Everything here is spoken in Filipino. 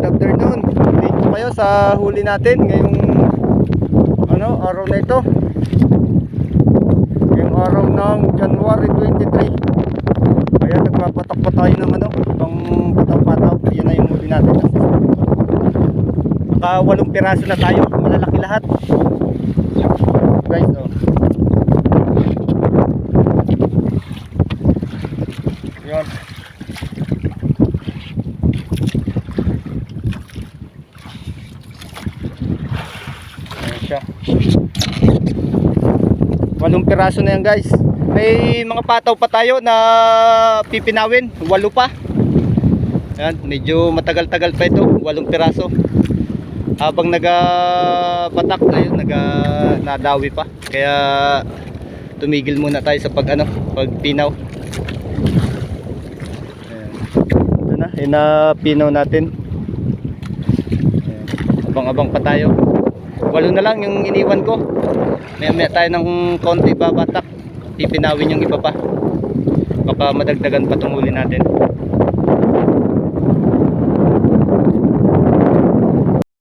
afternoon. Thank you kayo sa huli natin ngayong araw na ito. Ngayong araw ng January 23. Ayan, nagpapatak pa tayo ng ibang pataw-pataw. Ayan na yung huli natin. Naka 8 piraso na tayo. Malalaki lahat. Guys, Ayan. Siya. 8 piraso na yan guys. May mga pataw pa tayo na pipinawin, 8 pa. Yan, medyo matagal-tagal pa ito, 8 piraso. Habang nagapatak tayo, nadawi pa. Kaya tumigil muna tayo sa pagpinaw. Ito na, inapinaw natin. Abang-abang pa tayo. 8 na lang yung iniwan ko. Maya tayo ng konti babatak. Pipinawin yung iba pa. Baka madagdagan pa itong huli natin.